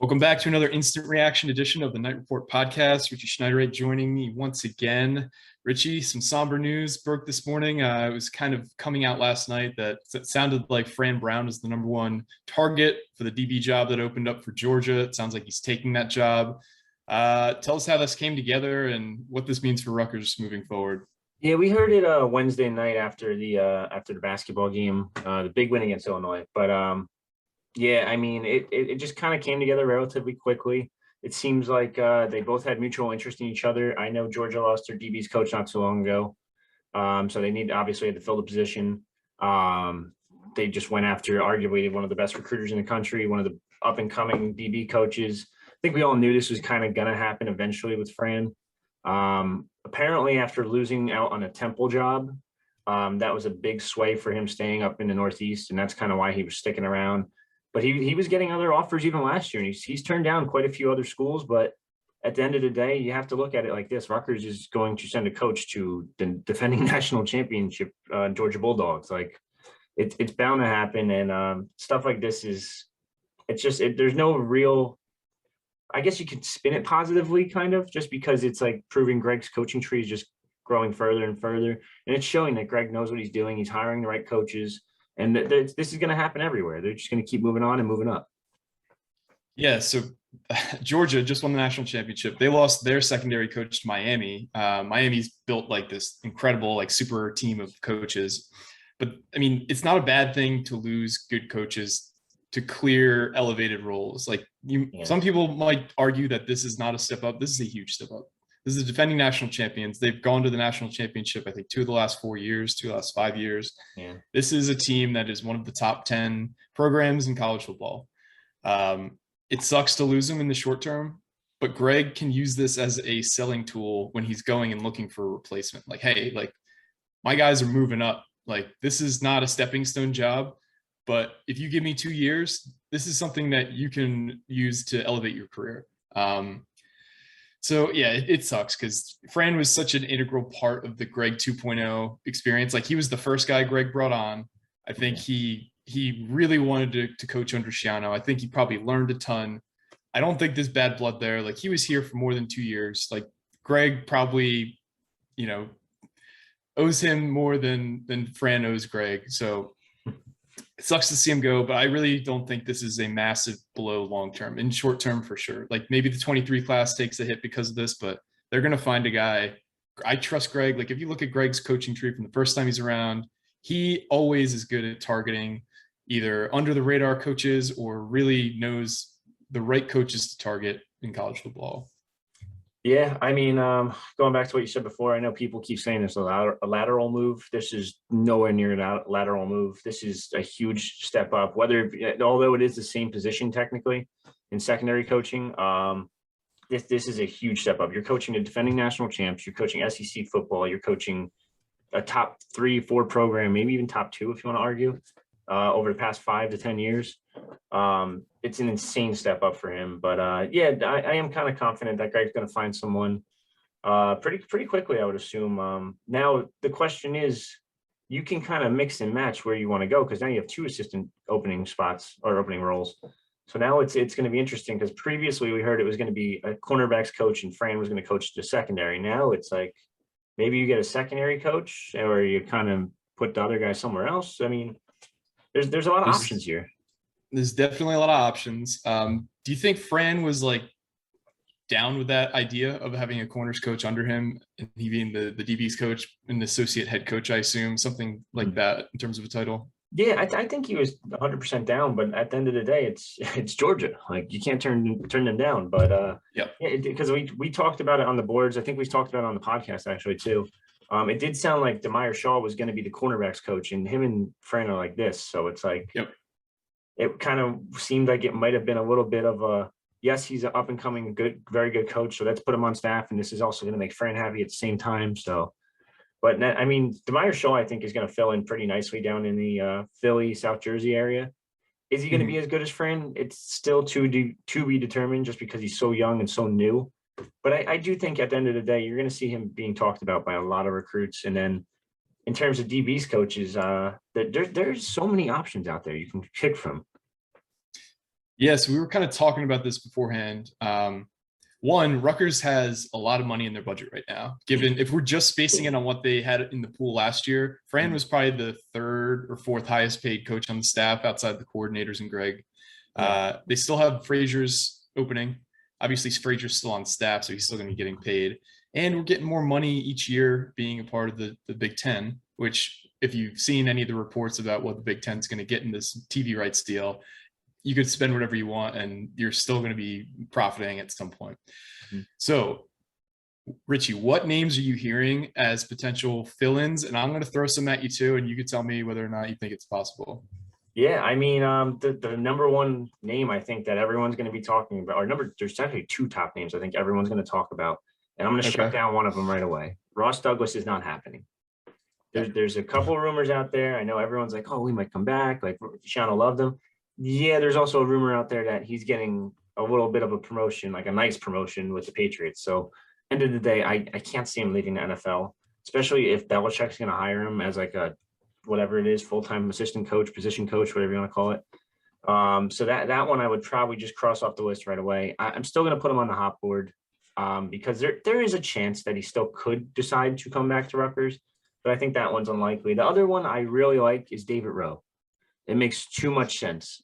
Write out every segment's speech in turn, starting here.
Welcome back to another instant reaction edition of the Night Report podcast. Richie Schneiderate joining me once again. Richie, some somber news broke this morning. It was kind of coming out last night that it sounded like Fran Brown is the number one target for the DB job that opened up for Georgia. It sounds like he's taking that job. Tell us how this came together and what this means for Rutgers moving forward. Yeah, we heard it Wednesday night after the basketball game, the big win against Illinois. But yeah, I mean, it just kind of came together relatively quickly. It seems like they both had mutual interest in each other. I know Georgia lost their DB's coach not so long ago, so they obviously had to fill the position. They just went after arguably one of the best recruiters in the country, one of the up and coming DB coaches. I think we all knew this was kind of gonna happen eventually with Fran. Apparently, after losing out on a Temple job, that was a big sway for him staying up in the Northeast, and that's kind of why he was sticking around. But he was getting other offers even last year, and he's turned down quite a few other schools. But at the end of the day, you have to look at it like this: Rutgers is going to send a coach to the defending national championship, Georgia Bulldogs. Like it's bound to happen, and stuff like this there's no real. I guess you could spin it positively, kind of, just because it's like proving Greg's coaching tree is just growing further and further. And it's showing that Greg knows what he's doing. He's hiring the right coaches. And this is going to happen everywhere. They're just going to keep moving on and moving up. Yeah, so Georgia just won the national championship. They lost their secondary coach to Miami. Miami's built like this incredible, like super team of coaches. But I mean, it's not a bad thing to lose good coaches to clear elevated roles. Like some people might argue that this is not a step up. This is a huge step up. This is the defending national champions. They've gone to the national championship, I think, 2 of the last 4 years, 2 of the last 5 years. Yeah. This is a team that is one of the top 10 programs in college football. It sucks to lose them in the short term, but Greg can use this as a selling tool when he's going and looking for a replacement. Like, hey, like my guys are moving up. Like this is not a stepping stone job. But if you give me 2 years, this is something that you can use to elevate your career. So yeah, it sucks because Fran was such an integral part of the Greg 2.0 experience. Like he was the first guy Greg brought on. I think he really wanted to coach under Shiano. I think he probably learned a ton. I don't think there's bad blood there. Like he was here for more than 2 years. Like Greg probably, owes him more than Fran owes Greg. So it sucks to see him go, but I really don't think this is a massive blow long-term. In short term, for sure. Like maybe the 23 class takes a hit because of this, but they're going to find a guy. I trust Greg. Like if you look at Greg's coaching tree from the first time he's around, he always is good at targeting either under the radar coaches or really knows the right coaches to target in college football. Yeah, I mean, going back to what you said before, I know people keep saying this a lateral move. This is nowhere near a lateral move. This is a huge step up. Although it is the same position technically in secondary coaching, this is a huge step up. You're coaching the defending national champs. You're coaching SEC football. You're coaching a top 3-4 program, maybe even top 2 if you want to argue, over the past 5 to 10 years. It's an insane step up for him, but yeah, I am kind of confident that Greg's going to find someone pretty quickly, I would assume. Now the question is, you can kind of mix and match where you want to go because now you have 2 assistant opening spots or opening roles. So now it's going to be interesting because previously we heard it was going to be a cornerbacks coach and Fran was going to coach the secondary. Now it's like maybe you get a secondary coach or you kind of put the other guy somewhere else. I mean, there's a lot of options here. There's definitely a lot of options. Do you think Fran was like down with that idea of having a corners coach under him and he being the DB's coach and the associate head coach, I assume, something like that in terms of a title? Yeah, I think he was 100% down, but at the end of the day, it's Georgia. Like you can't turn them down. But yeah, because we talked about it on the boards. I think we talked about it on the podcast actually too. It did sound like Demire Shaw was going to be the cornerbacks coach, and him and Fran are like this. So it's like, it kind of seemed like it might have been a little bit of a, yes, he's an up and coming very good coach. So let's put him on staff. And this is also going to make Fran happy at the same time. So, but I mean, Demire Shaw, I think is going to fill in pretty nicely down in the Philly, South Jersey area. Is he going to be as good as Fran? It's still to be determined just because he's so young and so new. But I do think at the end of the day, you're going to see him being talked about by a lot of recruits. And then in terms of DB's coaches, there's so many options out there you can pick from. Yes, we were kind of talking about this beforehand. One, Rutgers has a lot of money in their budget right now. Given if we're just basing it on what they had in the pool last year, Fran was probably the third or fourth highest paid coach on the staff outside the coordinators and Greg. They still have Frazier's opening. Obviously, Frazier's still on staff, so he's still going to be getting paid. And we're getting more money each year being a part of the Big Ten, which if you've seen any of the reports about what the Big Ten is going to get in this TV rights deal, you could spend whatever you want and you're still going to be profiting at some point. Mm-hmm. So, Richie, what names are you hearing as potential fill-ins? And I'm going to throw some at you too, and you could tell me whether or not you think it's possible. Yeah, I mean, the number one name I think that everyone's going to be talking about, there's actually two top names I think everyone's going to talk about, and I'm going to shut down one of them right away. Ross Douglas is not happening. There's a couple of rumors out there. I know everyone's like, oh, we might come back. Like Shauna loved him. Yeah, there's also a rumor out there that he's getting a little bit of a promotion, like a nice promotion with the Patriots. So end of the day, I can't see him leaving the NFL, especially if Belichick's going to hire him as like a whatever it is, full-time assistant coach, position coach, whatever you want to call it. So that one I would probably just cross off the list right away. I'm still going to put him on the hot board because there is a chance that he still could decide to come back to Rutgers, but I think that one's unlikely. The other one I really like is David Rowe. It makes too much sense.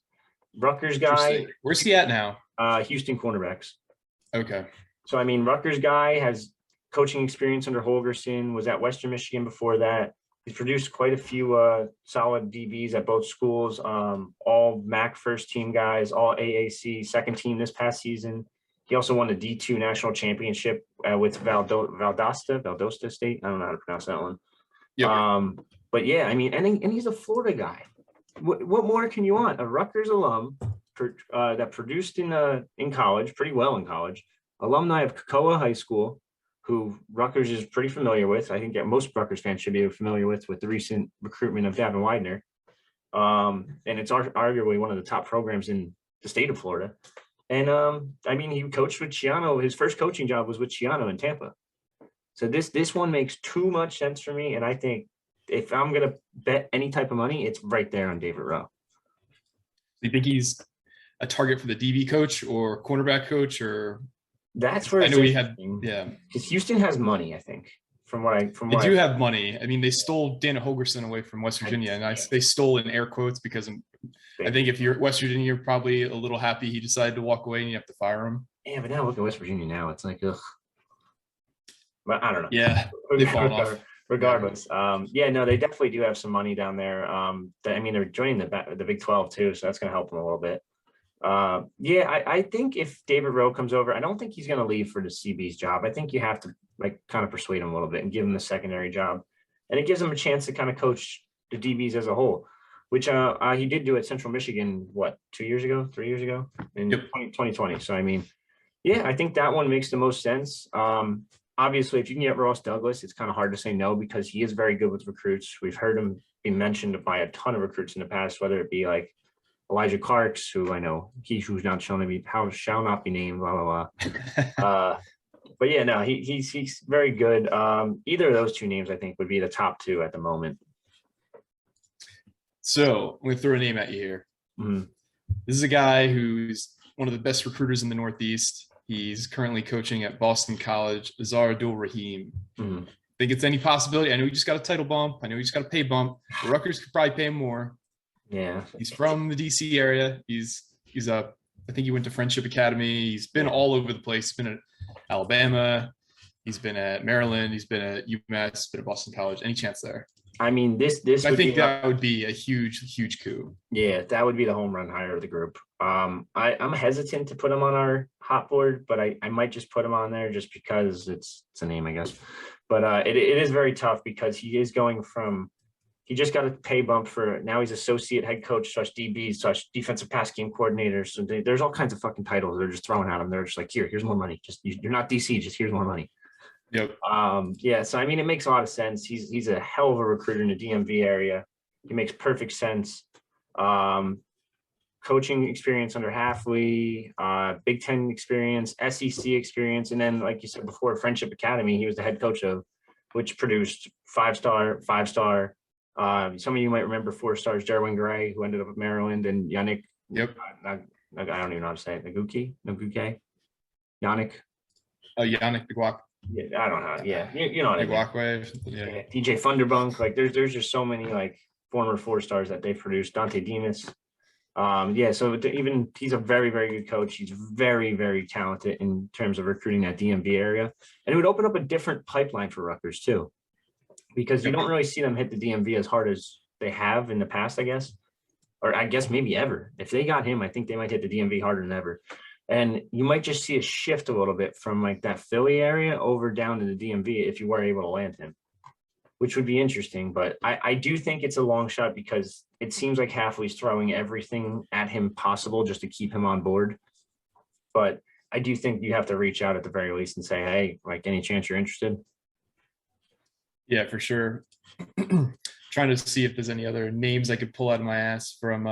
Rutgers guy. Where's he at now? Houston Cornerbacks. Okay. So, I mean, Rutgers guy has coaching experience under Holgerson, was at Western Michigan before that. He's produced quite a few solid DBs at both schools, all MAC first team guys, all AAC second team this past season. He also won the D2 national championship with Valdosta State. I don't know how to pronounce that one. Yep. But yeah, I mean, and he's a Florida guy. What more can you want? A Rutgers alum that produced in college, pretty well in college, alumni of Cocoa High School, who Rutgers is pretty familiar with. I think that most Rutgers fans should be familiar with the recent recruitment of Davin Widener. And it's arguably one of the top programs in the state of Florida. And I mean, he coached with Chiano. His first coaching job was with Chiano in Tampa. So this one makes too much sense for me. And I think if I'm going to bet any type of money, it's right there on David Rowe. Do you think he's a target for the DB coach or cornerback coach, or? That's where I know we have, yeah. Because Houston has money, I think. They do have money. I mean, they stole Dana Holgerson away from West Virginia, and they stole in air quotes because I think if you're at West Virginia, you're probably a little happy he decided to walk away and you have to fire him. Yeah, but now look at West Virginia now. It's like, ugh. But I don't know. Yeah, they've fallen off. Regardless, yeah, no, they definitely do have some money down there. I mean, they're joining the Big 12 too, so that's going to help them a little bit. Yeah, I think if David Rowe comes over, I don't think he's going to leave for the CB's job. I think you have to like kind of persuade him a little bit and give him the secondary job, and it gives him a chance to kind of coach the DBs as a whole, which he did do at Central Michigan, 3 years ago in 2020. So I mean, yeah, I think that one makes the most sense. Obviously, if you can get Ross Douglas, it's kind of hard to say no because he is very good with recruits. We've heard him be mentioned by a ton of recruits in the past, whether it be like Elijah Clarks, who I know who's not shall not be named, blah blah blah. But yeah, no, he's very good. Either of those two names, I think, would be the top two at the moment. So I'm gonna throw a name at you here. Mm-hmm. This is a guy who's one of the best recruiters in the Northeast. He's currently coaching at Boston College, Azar Abdul Rahim. Mm-hmm. Think it's any possibility? I know he just got a title bump. I know he just got a pay bump. The Rutgers could probably pay him more. Yeah. He's from the DC area. He's I think he went to Friendship Academy. He's been all over the place. He's been at Alabama. He's been at Maryland. He's been at UMass, been at Boston College. Any chance there? I mean, this I think that would be a huge coup. Yeah, that would be the home run hire of the group. I'm hesitant to put him on our hot board, but I might just put him on there just because it's a name, I guess. But it is very tough because he is going from he just got a pay bump for now he's associate head coach / DB / defensive pass game coordinator. So there's all kinds of fucking titles they're just throwing at him. They're just like, here's more money. Just you're not DC, just here's more money. Yep. Yeah, so I mean, it makes a lot of sense. He's a hell of a recruiter in the DMV area. He makes perfect sense. Coaching experience under Halfley, Big Ten experience, SEC experience, and then, like you said before, Friendship Academy, he was the head coach of, which produced five-star. Some of you might remember 4 stars, Jarwin Gray, who ended up at Maryland, and Yannick. Yep. Like, I don't even know how to say it. Naguke, Yannick. Oh, Yannick Biguak, Yeah, I don't know. Yeah, you know what I mean. Biguakwe. Yeah. Yeah, DJ Thunderbunk. Like, there's just so many like former 4 stars that they've produced. Dante Demas. Yeah, so even he's a very, very good coach. He's very, very talented in terms of recruiting that DMV area. And it would open up a different pipeline for Rutgers too, because you don't really see them hit the DMV as hard as they have in the past, I guess. Or I guess maybe ever. If they got him, I think they might hit the DMV harder than ever. And you might just see a shift a little bit from like that Philly area over down to the DMV if you were able to land him, which would be interesting. But I do think it's a long shot because it seems like Hafley's throwing everything at him possible just to keep him on board. But I do think you have to reach out at the very least and say, hey, like, any chance you're interested? Yeah, for sure. Trying to see if there's any other names I could pull out of my ass from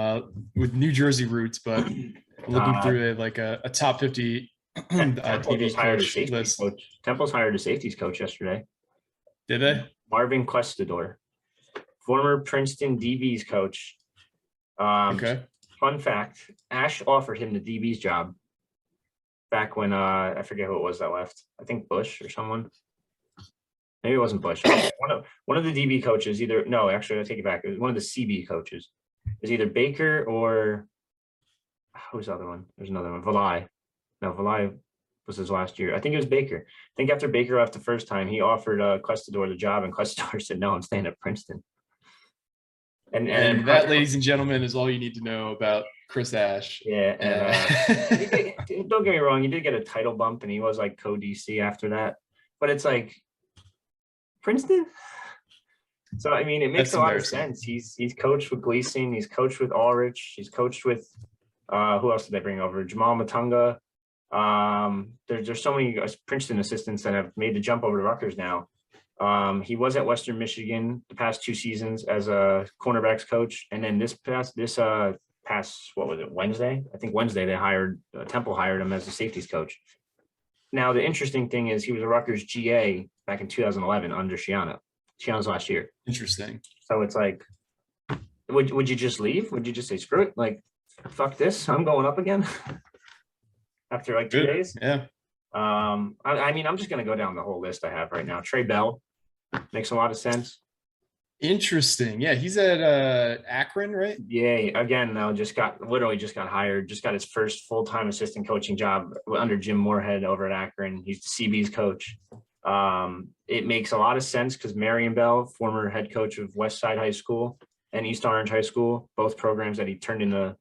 with New Jersey roots, but looking through a top 50 TV coach list. Temple's hired a safeties coach yesterday. Did they? Marvin Questador, former Princeton DBs coach. Okay. Fun fact: Ash offered him the DB's job back when I forget who it was that left. I think Bush or someone. Maybe it wasn't Bush. One of the DB coaches, actually I take it back. It was one of the CB coaches. It was either Baker or who's the other one? There's another one. Valai. No, Valai was his last year. I think it was Baker. I think after Baker left the first time, he offered Questador the job, and Questador said, "No, I'm staying at Princeton." And that, ladies and gentlemen, is all you need to know about Chris Ash. Yeah, and don't get me wrong, he did get a title bump, and he was like co-DC after that. But it's like Princeton. So I mean, it makes a lot of sense. He's coached with Gleason, he's coached with Ulrich, he's coached with who else did they bring over? Jamal Matunga. There's so many Princeton assistants that have made the jump over to Rutgers now. He was at Western Michigan the past 2 seasons as a cornerbacks coach, and then this past what was it, Wednesday? I think Wednesday they hired Temple hired him as a safeties coach. Now the interesting thing is he was a Rutgers GA back in 2011 under Shiano. Shiano's last year. Interesting. So it's like, would you just leave? Would you just say screw it? Like, fuck this, I'm going up again after like 2 days? Yeah. I mean, I'm just gonna go down the whole list I have right now. Trey Bell makes a lot of sense. Interesting. Yeah, he's at Akron, right? Yeah, again, though, literally just got hired, just got his first full-time assistant coaching job under Jim Moorhead over at Akron. He's the CB's coach. It makes a lot of sense because Marion Bell, former head coach of West Side High School and East Orange High School, both programs that he turned into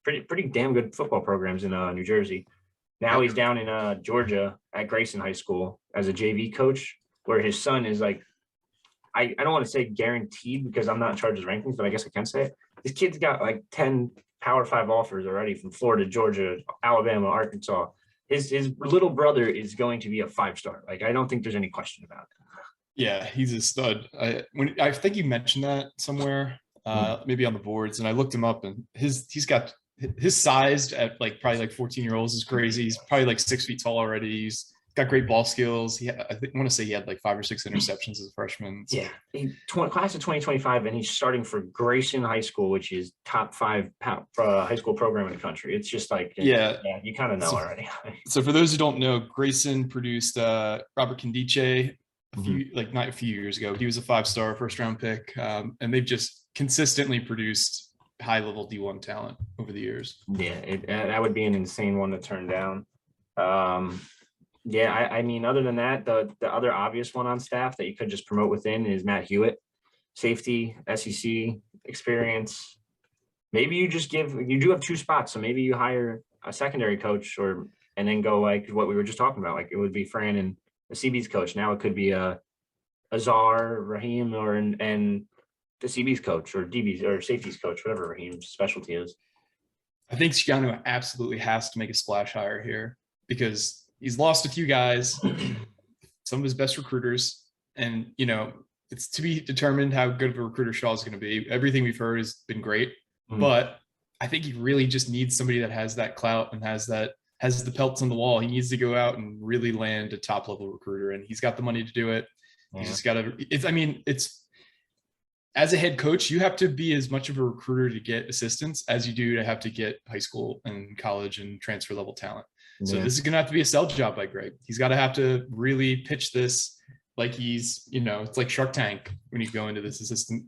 pretty damn good football programs in New Jersey. Now he's down in Georgia at Grayson High School as a JV coach, where his son is like, I don't want to say guaranteed because I'm not in charge of rankings, but I guess I can say it. This kid's got like 10 Power 5 offers already from Florida, Georgia, Alabama, Arkansas. His little brother is going to be a 5-star. Like, I don't think there's any question about it. Yeah, he's a stud. I think you mentioned that somewhere, maybe on the boards, and I looked him up, and he's got his size at like probably like 14-year-olds is crazy. He's probably like 6 feet tall already. He's got great ball skills. I want to say he had like 5 or 6 interceptions as a freshman. So. Yeah, class of 2025, and he's starting for Grayson High School, which is top 5 high school program in the country. It's just like, yeah you kind of know already. So for those who don't know, Grayson produced Robert Condice not a few years ago. He was a 5-star first-round pick, and they've just consistently produced high-level D1 talent over the years. Yeah, that would be an insane one to turn down. I mean, other than that, the other obvious one on staff that you could just promote within is Matt Hewitt, safety, SEC experience. Maybe you do have 2 spots, so maybe you hire a secondary coach and then go like what we were just talking about. Like, it would be Fran and the CB's coach. Now it could be Azar, Raheem, and the CB's coach or DB's or safety's coach, whatever Raheem's specialty is. I think Shiano absolutely has to make a splash hire here because he's lost a few guys, some of his best recruiters, and it's to be determined how good of a recruiter Shaw is going to be. Everything we've heard has been great, but I think he really just needs somebody that has that clout and has the pelts on the wall. He needs to go out and really land a top level recruiter, and he's got the money to do it. Yeah. He's just got to. as a head coach, you have to be as much of a recruiter to get assistants as you do to have to get high school and college and transfer level talent. So this is going to have to be a sell job by Greg. He's got to have to really pitch this like he's, it's like Shark Tank when you go into this assistant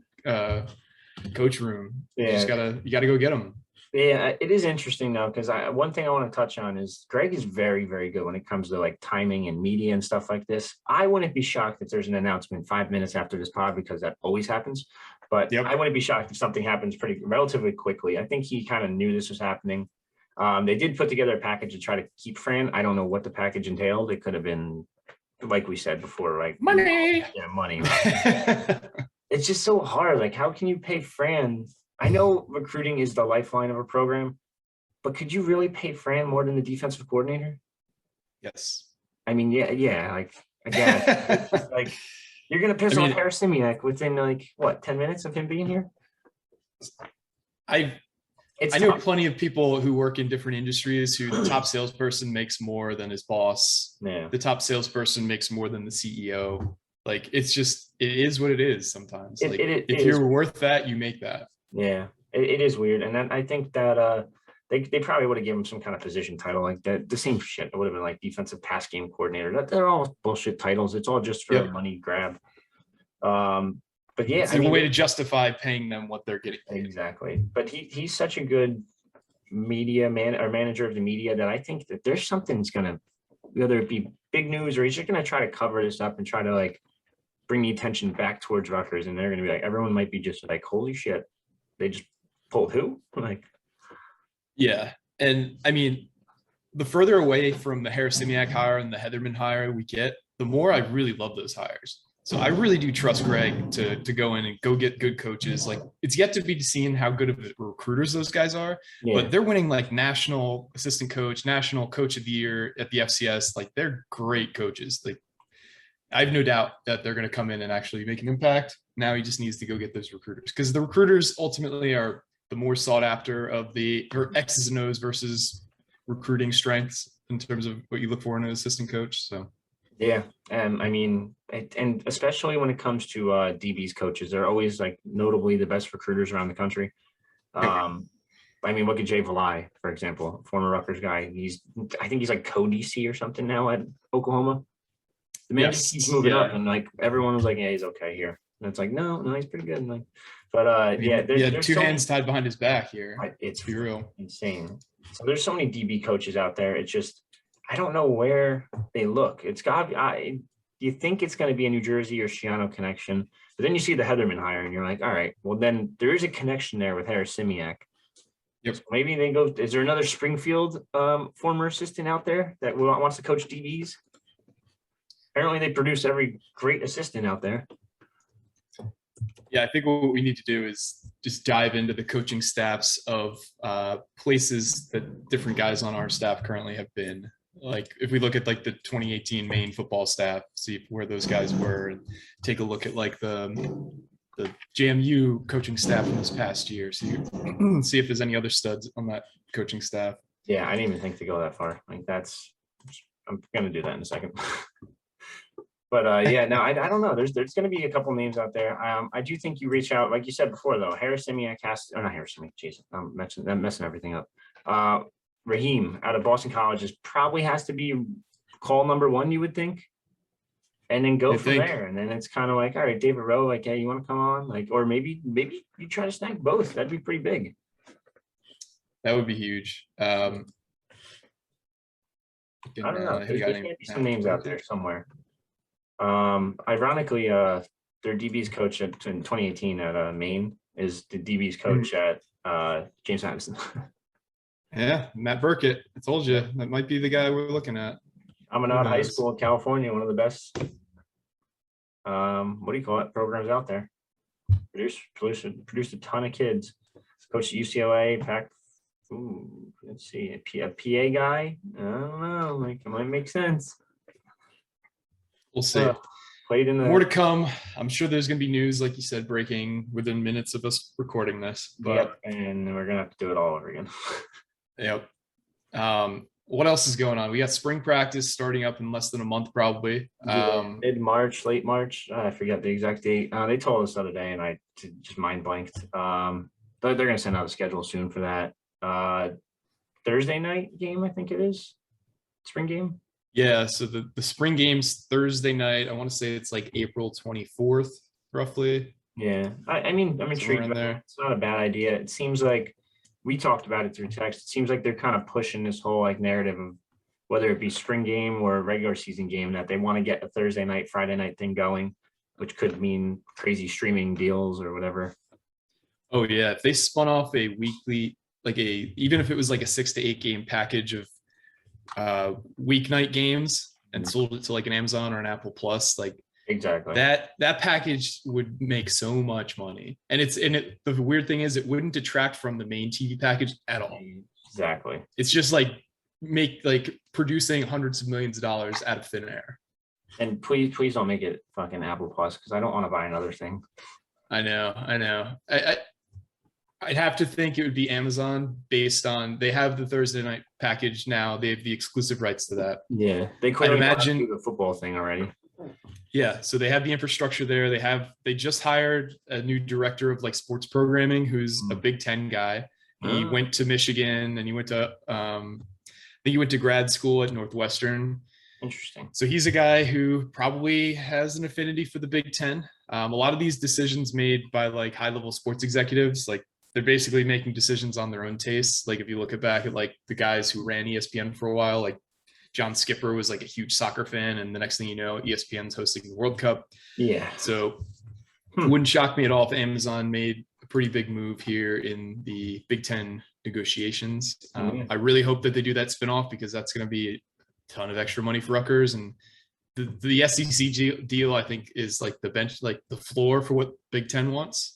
coach room. Yeah. You gotta go get him. Yeah, it is interesting though, because one thing I want to touch on is Greg is very, very good when it comes to like timing and media and stuff like this. I wouldn't be shocked if there's an announcement 5 minutes after this pod, because that always happens. But I wouldn't be shocked if something happens relatively quickly. I think he kind of knew this was happening. They did put together a package to try to keep Fran. I don't know what the package entailed. It could have been, like we said before, like money. Yeah, money. It's just so hard. Like, how can you pay Fran? I know recruiting is the lifeline of a program, but could you really pay Fran more than the defensive coordinator? Yes. I mean, yeah. Like, again, it's like you're gonna piss off Harris Simiak within like what 10 minutes of him being here. I know plenty of people who work in different industries who the top salesperson makes more than his boss. Yeah. The top salesperson makes more than the CEO. Like, it is what it is sometimes. If you're worth that, you make that. Yeah, it is weird. And then I think that they probably would have given him some kind of position title like that. The same shit. It would have been like defensive pass game coordinator. They're all bullshit titles. It's all just for a money grab. But yeah, it's a way to justify paying them what they're getting paid. Exactly. But he's such a good media manager of the media that I think that there's something's gonna, whether it be big news or he's just gonna try to cover this up and try to like bring the attention back towards Rutgers, and they're gonna be like, everyone might be just like, holy shit, they just pulled who? Like, yeah. And I mean, the further away from the Harris Simiak hire and the Heatherman hire we get, the more I really love those hires. So I really do trust Greg to go in and go get good coaches. Like, it's yet to be seen how good of recruiters those guys are, but they're winning like national assistant coach, national coach of the year at the FCS. Like, they're great coaches. Like, I have no doubt that they're going to come in and actually make an impact. Now he just needs to go get those recruiters, because the recruiters ultimately are the more sought after of the X's and O's versus recruiting strengths in terms of what you look for in an assistant coach. So. Yeah. I mean, and especially when it comes to DB's coaches, they're always like notably the best recruiters around the country. I mean, look at Jay Valai, for example, former Rutgers guy. I think he's like co-DC or something now at Oklahoma. The man just keeps moving up, and like everyone was like, yeah, he's okay here. And it's like, no, he's pretty good. And like, but there's two hands tied behind his back here. It's be real insane. So there's so many DB coaches out there. It's just, I don't know where they look. It's got, you think it's going to be a New Jersey or Shiano connection, but then you see the Heatherman hire and you're like, all right, well then there is a connection there with Harris Simiak. Yep. So maybe they go, is there another Springfield former assistant out there that wants to coach DBs? Apparently they produce every great assistant out there. Yeah, I think what we need to do is just dive into the coaching staffs of places that different guys on our staff currently have been. Like, if we look at like the 2018 Maine football staff, see where those guys were, and take a look at like the JMU coaching staff from this past year. So you see if there's any other studs on that coaching staff. Yeah, I didn't even think to go that far. Like, I'm gonna do that in a second. But yeah, no, I don't know. There's going to be a couple names out there. I do think you reach out, like you said before, though. Harris Simiak not Harris Simiak. Jeez, I'm messing everything up. Raheem out of Boston College probably has to be call number one, you would think, and then go from there. And then it's kind of like, all right, David Rowe, like, hey, you want to come on? Like, or maybe you try to snag both. That'd be pretty big. That would be huge. I don't know. There's going to be some names out there somewhere. Ironically, their DB's coach in 2018 at Maine is the DB's coach at James Madison. Yeah, Matt Burkett. I told you that might be the guy we're looking at. Chaminade High School in California, one of the best. What do you call it? Programs out there. Produced a ton of kids. Coached at UCLA. Let's see, a PA guy. I don't know. Like, it might make sense. We'll see. Played in more to come. I'm sure there's going to be news, like you said, breaking within minutes of us recording this. But and we're gonna have to do it all over again. Yep. what else is going on? We got spring practice starting up in less than a month, probably. Yeah, mid-March, late March. I forget the exact date. They told us the other day, and I just mind blanked. They're going to send out a schedule soon for that. Thursday night game, I think it is. Spring game. Yeah, so the spring game's Thursday night. I want to say it's like April 24th, roughly. Yeah, I mean, I'm intrigued by that. It's not a bad idea. It seems like we talked about it through text. It seems like they're kind of pushing this whole like narrative of whether it be spring game or regular season game, that they want to get a Thursday night, Friday night thing going, which could mean crazy streaming deals or whatever. Oh yeah, if they spun off a weekly, even if it was like a 6 to 8 game package of weeknight games and sold it to like an Amazon or an Apple Plus, like exactly that package would make so much money. And the weird thing is it wouldn't detract from the main TV package at all. Exactly. It's just like producing hundreds of millions of dollars out of thin air. And please don't make it fucking Apple Plus, because I don't want to buy another thing. I know. I'd have to think it would be Amazon, based on they have the Thursday night package now. They have the exclusive rights to that. Yeah, they I'd imagine do the football thing already. Yeah, so they have the infrastructure there. They just hired a new director of like sports programming, who's a Big Ten guy. He went to Michigan, and he went to I think he went to grad school at Northwestern. Interesting. So he's a guy who probably has an affinity for the Big Ten. A lot of these decisions made by like high-level sports executives, like they're basically making decisions on their own tastes. Like if you look back at like the guys who ran ESPN for a while, like John Skipper was like a huge soccer fan, and the next thing you know, ESPN's hosting the World Cup. Yeah. So it wouldn't shock me at all if Amazon made a pretty big move here in the Big Ten negotiations. I really hope that they do that spinoff, because that's going to be a ton of extra money for Rutgers. And the SEC deal, I think, is like the floor for what Big Ten wants.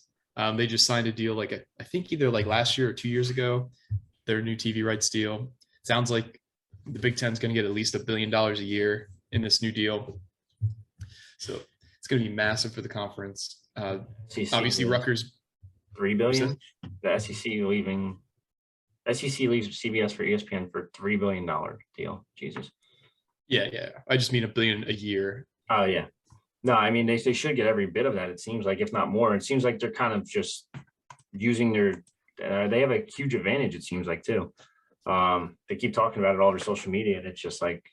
They just signed a deal I think either like last year or 2 years ago, their new TV rights deal. Sounds like the Big Ten is going to get at least $1 billion a year in this new deal. So it's going to be massive for the conference. Obviously, Rutgers. $3 billion. The SEC leaves CBS for ESPN for $3 billion deal. Jesus. Yeah. I just mean $1 billion a year. Oh yeah. No, I mean they should get every bit of that. It seems like, if not more. It seems like they're kind of just using their. They have a huge advantage. It seems like too. They keep talking about it all over social media, and it's just like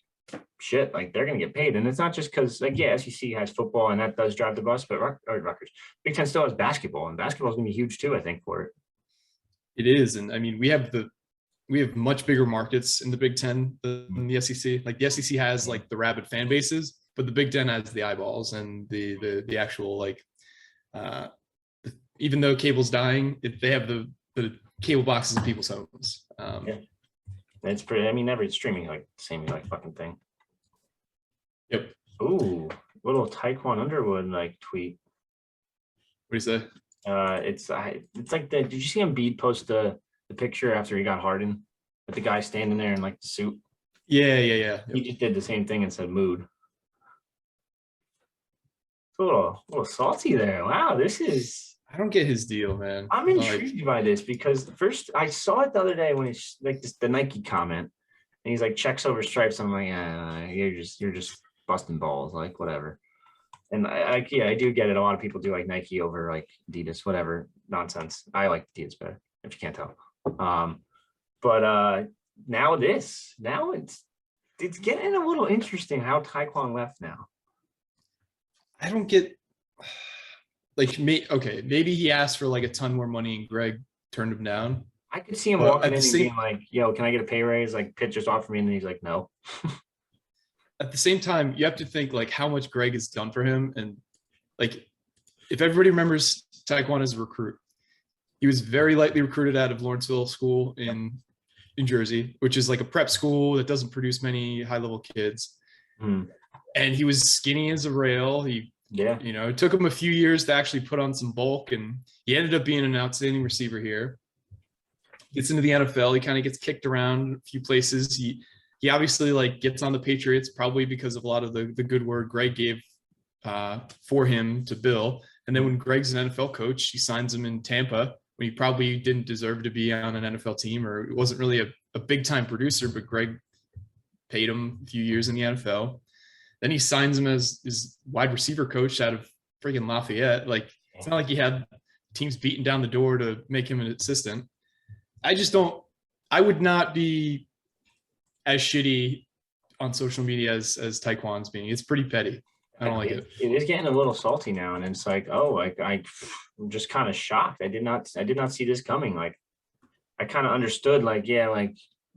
shit. Like they're gonna get paid, and it's not just because like SEC has football and that does drive the bus, but Rutgers, Big Ten still has basketball, and basketball is gonna be huge too. I think for it. It is, and I mean we have much bigger markets in the Big Ten than the SEC. Like the SEC has like the rabid fan bases, but the Big Ten has the eyeballs and the actual like. Even though cable's dying, they have the cable boxes in people's homes. Yeah. It's pretty. I mean, every streaming like same like fucking thing. Yep. Ooh, little Taekwon Underwood like tweet. What do you say? It's like the. Did you see Embiid post the picture after he got Harden with the guy standing there in like the suit? Yeah. Yep. He just did the same thing and said mood. It's a little salty there. Wow, this is. I don't get his deal, man. I'm intrigued by this, because first I saw it the other day when it's like the Nike comment, and he's like checks over stripes. I'm like, you're just busting balls, like whatever. And I do get it. A lot of people do like Nike over like Adidas, whatever nonsense. I like Adidas better, if you can't tell. But now it's getting a little interesting how Taekwon left now. I don't get. Maybe he asked for like a ton more money and Greg turned him down. I could see him walking in and being like, yo, can I get a pay raise? Like, pitch just offer me. And then he's like, no. At the same time, you have to think like how much Greg has done for him. And like, if everybody remembers Taekwon as a recruit, he was very lightly recruited out of Lawrenceville School in Jersey, which is like a prep school that doesn't produce many high-level kids. And he was skinny as a rail. It took him a few years to actually put on some bulk, and he ended up being an outstanding receiver here. Gets into the NFL. He kind of gets kicked around a few places. He obviously like gets on the Patriots, probably because of a lot of the good word Greg gave for him to Bill. And then when Greg's an NFL coach, he signs him in Tampa when he probably didn't deserve to be on an NFL team, or it wasn't really a big time producer, but Greg paid him a few years in the NFL. Then he signs him as his wide receiver coach out of freaking Lafayette. Like, it's not like he had teams beating down the door to make him an assistant. I would not be as shitty on social media as Taekwon's being. It's pretty petty. I don't like it. It is getting a little salty now, and it's like, oh, like I'm just kind of shocked. I did not see this coming. Like, I kind of understood, like, yeah,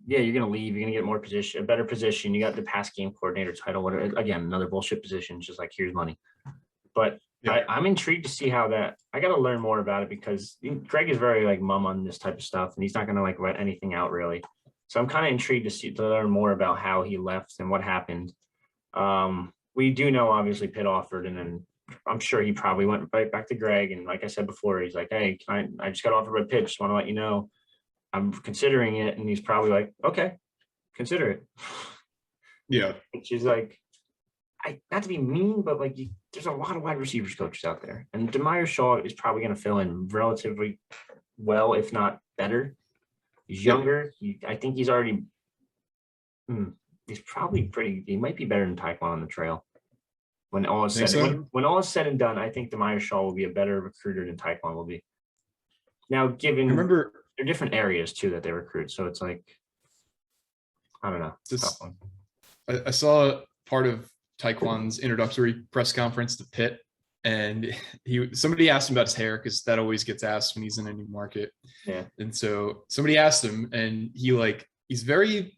you're gonna leave, you're gonna get a better position. You got the pass game coordinator title, whatever. Again, another bullshit position. It's just like, here's money. But yeah. I'm intrigued to see how that. I got to learn more about it because Greg is very like mum on this type of stuff, and he's not gonna like let anything out really. So I'm kind of intrigued to learn more about how he left and what happened. We do know obviously Pitt offered, and then I'm sure he probably went right back to Greg. And like I said before, he's like, hey, I just got offered by Pitt. Just want to let you know I'm considering it. And he's probably like, okay, consider it. Yeah. Which is like, not to be mean, but like there's a lot of wide receivers coaches out there. And Demire Shaw is probably going to fill in relatively well, if not better. He's younger. I think he's already he's probably he might be better than Taekwon on the trail. When all is said, when all is said and done, I think Demire Shaw will be a better recruiter than Taekwon will be. Now, given they're different areas too that they recruit, so it's like, I don't know. I saw part of Taekwon's introductory press conference to Pitt, and somebody asked him about his hair, because that always gets asked when he's in a new market. Yeah. And so somebody asked him, and he's very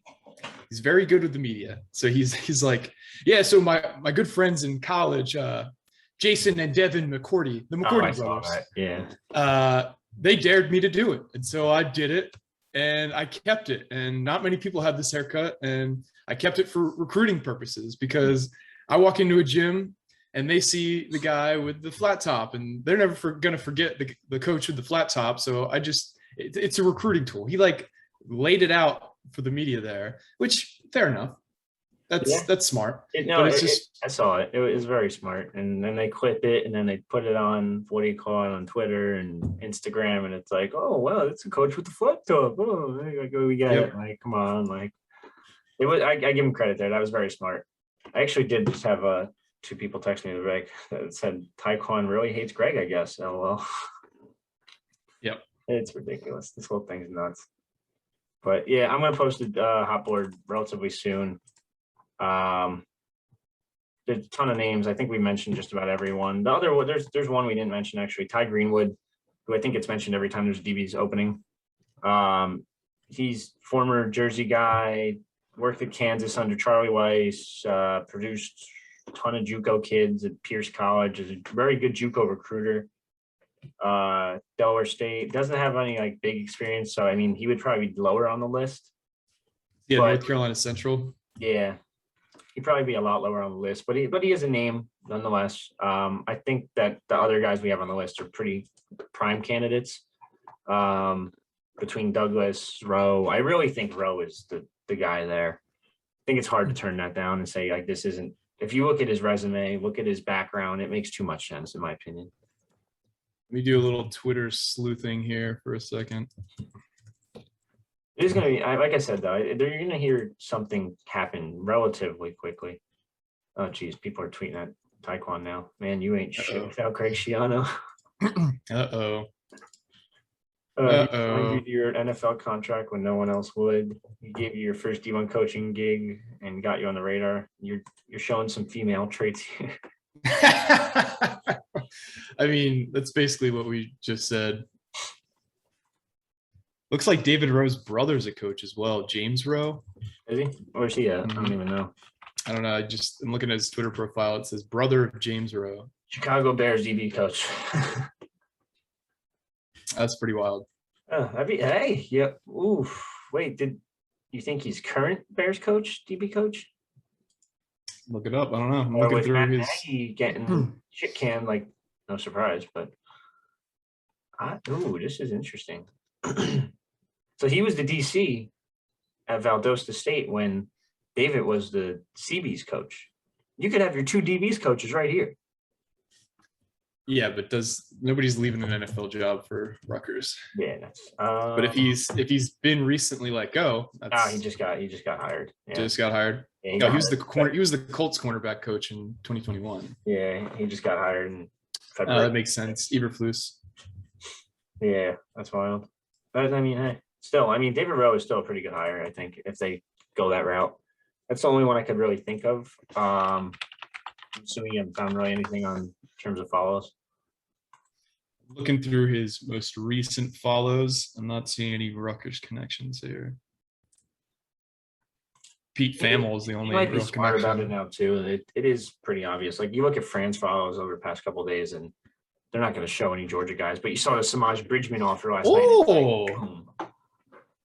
good with the media. So he's like, yeah, so my good friends in college, Jason and Devin McCourty, the McCourty brothers. Yeah. They dared me to do it. And so I did it, and I kept it. And not many people have this haircut, and I kept it for recruiting purposes, because I walk into a gym and they see the guy with the flat top, and they're never going to forget the coach with the flat top. So it's a recruiting tool. He like laid it out for the media there, which fair enough. That's smart. I saw it. It was very smart. And then they clip it, and then they put it on, what do you call it, on Twitter and Instagram. And it's like, oh, well, it's a coach with the flat top. Oh, we got it. Like, come on. Like, it was, I give him credit there. That was very smart. I actually did just have two people text me that said Taekwon really hates Greg, I guess. LOL. Yep. It's ridiculous. This whole thing's nuts. But yeah, I'm gonna post a hot board relatively soon. There's a ton of names. I think we mentioned just about everyone. The other one, there's one we didn't mention actually, Ty Greenwood, who I think gets mentioned every time there's DB's opening. He's former Jersey guy, worked at Kansas under Charlie Weiss, produced a ton of JUCO kids at Pierce College, is a very good JUCO recruiter. Delaware State doesn't have any like big experience, so I mean he would probably be lower on the list. Yeah, North Carolina Central. Yeah, he'd probably be a lot lower on the list, but he is a name nonetheless. I think that the other guys we have on the list are pretty prime candidates. Between Douglas, Rowe, I really think Rowe is the guy there. I think it's hard to turn that down and say like this isn't. If you look at his resume, look at his background, it makes too much sense in my opinion. Let me do a little Twitter sleuthing here for a second. It is going to be, like I said, though, you're going to hear something happen relatively quickly. Oh, geez, people are tweeting at Taekwon now. Man, you ain't shit without Craig Schiano. Uh-oh. You your NFL contract when no one else would. He gave you your first D1 coaching gig and got you on the radar. You're showing some female traits here. I mean, that's basically what we just said. Looks like David Rowe's brother's a coach as well, James Rowe. Is he? Where's he at? I don't even know. I don't know. I'm looking at his Twitter profile. It says brother of James Rowe. Chicago Bears DB coach. That's pretty wild. Hey, yep. Oof. Wait, did you think he's current Bears coach, DB coach? Look it up. I don't know. I'm looking through his getting shit canned, like no surprise, but this is interesting. So he was the DC at Valdosta State when David was the CB's coach. You could have your two DB's coaches right here. Yeah, but nobody's leaving an NFL job for Rutgers. Yeah, that's. But if he's been recently let go, He just got hired. Yeah. Just got hired. Yeah, No, he was the Colts cornerback coach in 2021. Yeah, he just got hired in February. That makes sense. Eberflus. Yeah, that's wild. But I mean, hey, still, I mean, David Rowe is still a pretty good hire, I think, if they go that route. That's the only one I could really think of. I'm assuming you haven't found really anything on terms of follows. Looking through his most recent follows, I'm not seeing any Rutgers connections here. Pete Thamel is the only might be real smart connection. about it now too. It is pretty obvious. Like you look at Fran's follows over the past couple of days, and they're not going to show any Georgia guys. But you saw the Samaj Bridgman offer last night. Oh,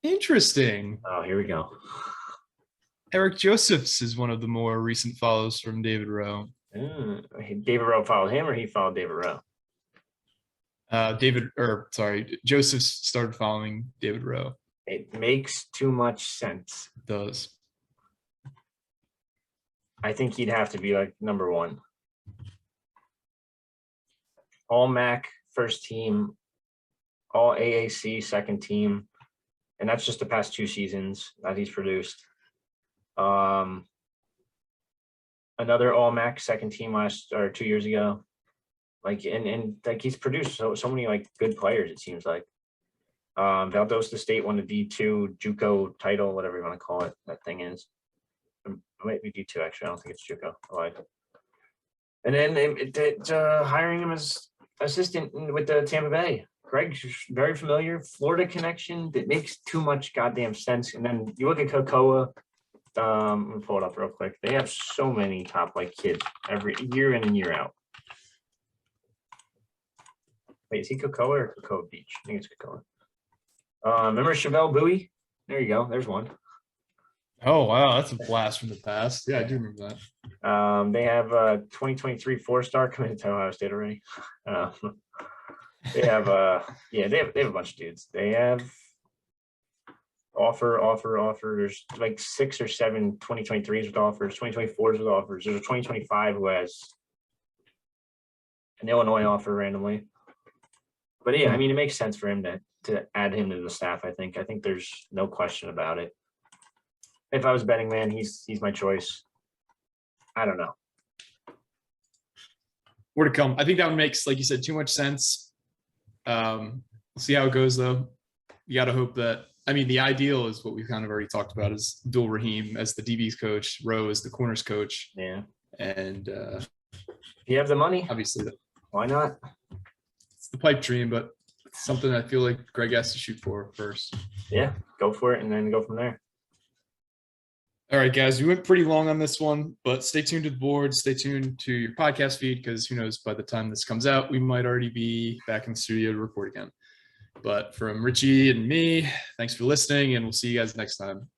interesting. Oh, here we go. Eric Josephs is one of the more recent follows from David Rowe. David Rowe followed him, or he followed David Rowe? Josephs started following David Rowe. It makes too much sense. It does. I think he'd have to be like number one. All MAC first team, all AAC second team, and that's just the past 2 seasons that he's produced. Another all MAC second team 2 years ago. Like and like he's produced so many like good players, it seems like. Valdosta State won the D2 JUCO title, whatever you want to call it. That thing is. It might be D2 actually. I don't think it's JUCO. I lied. And then hiring him as assistant with the Tampa Bay. Greg's very familiar. Florida connection that makes too much goddamn sense. And then you look at Cocoa. Let me pull it up real quick. They have so many top like kids every year in and year out. Wait, is he Cocoa or Cocoa Beach? I think it's Cocoa. Remember Chevelle Bowie? There you go. There's one. Oh, wow. That's a blast from the past. Yeah, I do remember that. They have a 2023 4-star coming to Ohio State already. They have they have a bunch of dudes. They have offer. There's like 6 or 7 2023s with offers, 2024s with offers. There's a 2025 who has an Illinois offer randomly. But yeah, I mean, it makes sense for him to add him to the staff. I think there's no question about it. If I was a betting man, he's my choice. I don't know. More to come. I think that makes, like you said, too much sense. We'll see how it goes, though. You got to hope that. I mean, the ideal is what we've kind of already talked about is Abdul Rahim as the DB's coach, Rowe as the corners coach. Yeah. And if you have the money, obviously, why not? It's the pipe dream, but it's something I feel like Greg has to shoot for first. Yeah, go for it and then go from there. All right, guys, we went pretty long on this one, but stay tuned to the board. Stay tuned to your podcast feed because who knows, by the time this comes out, we might already be back in the studio to record again. But from Richie and me, thanks for listening, and we'll see you guys next time.